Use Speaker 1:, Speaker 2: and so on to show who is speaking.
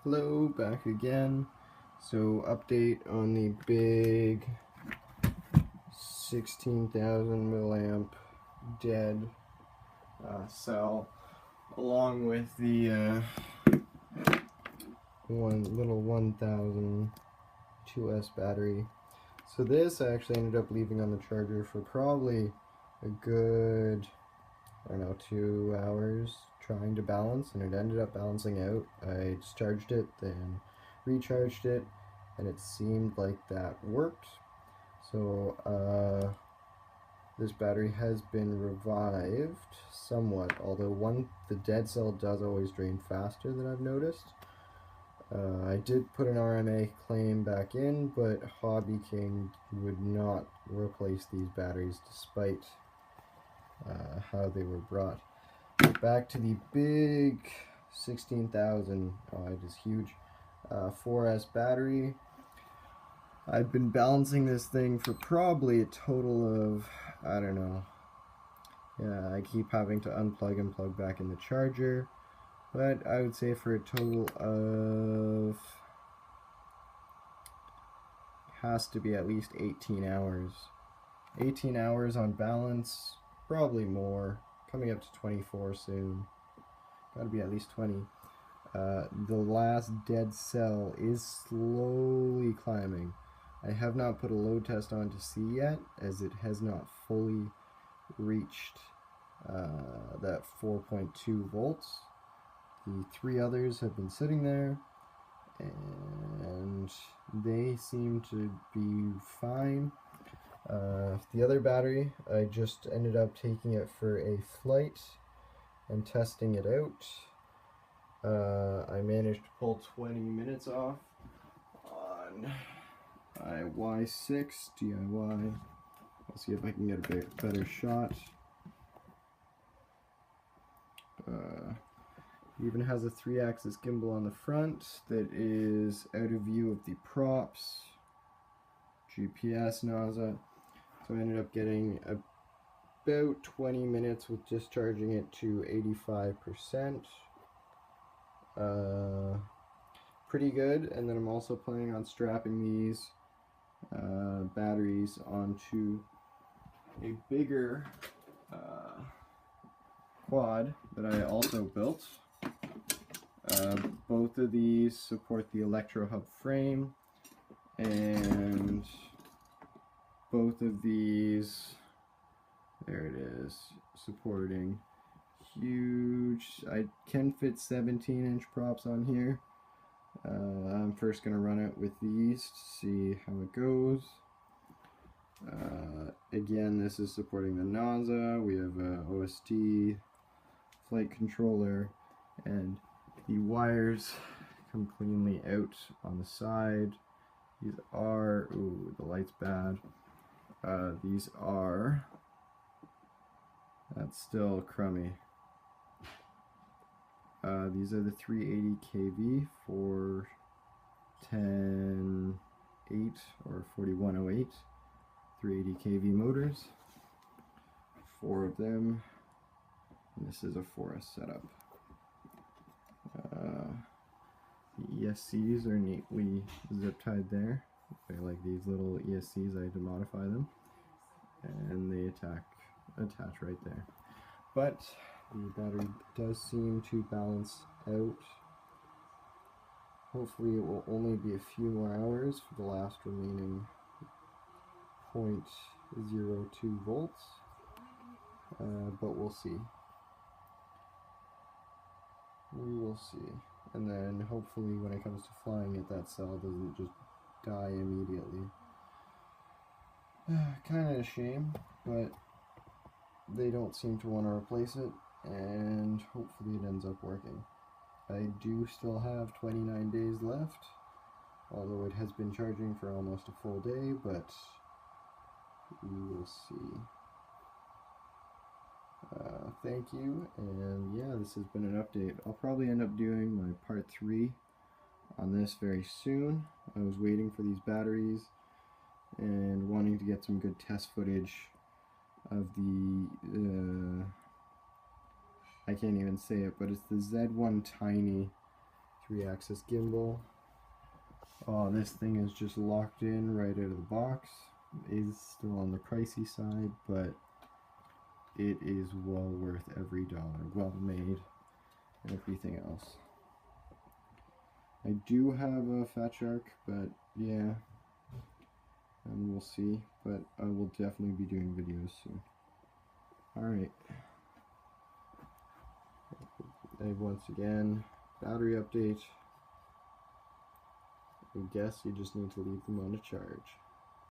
Speaker 1: Hello, back again. So update on the big 16,000 milliamp dead cell, along with the one little 1000 2S battery. So this I actually ended up leaving on the charger for probably a good, I don't know, 2 hours trying to balance, and it ended up balancing out. I discharged it, then recharged it, and it seemed like that worked. So this battery has been revived somewhat, although the dead cell does always drain faster than I've noticed. I did put an RMA claim back in, but HobbyKing would not replace these batteries despite how they were brought. Back to the big 16,000, it is huge, 4S battery. I've been balancing this thing for probably a total of, I don't know, yeah, I keep having to unplug and plug back in the charger, but I would say for a total of, has to be at least 18 hours. 18 hours on balance, probably more, coming up to 24 soon. Gotta be at least 20. The last dead cell is slowly climbing. I have not put a load test on to see yet, as it has not fully reached that 4.2 volts. The 3 others have been sitting there, and they seem to be fine. The other battery, I just ended up taking it for a flight and testing it out. I managed to pull 20 minutes off on my Y6 DIY. I'll see if I can get a better shot. Even has a 3-axis gimbal on the front that is out of view of the props, GPS, NASA. So I ended up getting about 20 minutes with discharging it to 85%. Pretty good. And then I'm also planning on strapping these batteries onto a bigger quad that I also built. Both of these support the Electro Hub frame, and both of these, there it is, supporting huge, I can fit 17-inch props on here. I'm first going to run it with these to see how it goes. Again, this is supporting the NASA. We have a OSD flight controller, and the wires come cleanly out on the side. These are, ooh, the light's bad. These are, that's still crummy. These are the 380 kV for 10.8 or 4108 380 kV motors. 4 of them, and this is a 4S setup. The ESCs are neatly zip tied there. I like these little ESCs, I had to modify them, and they attach right there. But the battery does seem to balance out. Hopefully it will only be a few more hours for the last remaining 0.02 volts, but we'll see. We will see. And then hopefully when it comes to flying it, that cell doesn't just die immediately. Kind of a shame, but they don't seem to want to replace it, and hopefully it ends up working. I do still have 29 days left, although it has been charging for almost a full day, but we will see. Thank you, and yeah, this has been an update. I'll probably end up doing my part 3 on this very soon. I was waiting for these batteries and wanting to get some good test footage of the I can't even say it, but it's the Z1 Tiny 3-axis gimbal. Oh, this thing is just locked in right out of the box. It is still on the pricey side, but it is well worth every dollar. Well made and everything else. I do have a Fat Shark, but yeah, and we'll see. But I will definitely be doing videos soon. Alright. Once again, battery update. I guess you just need to leave them on a charge.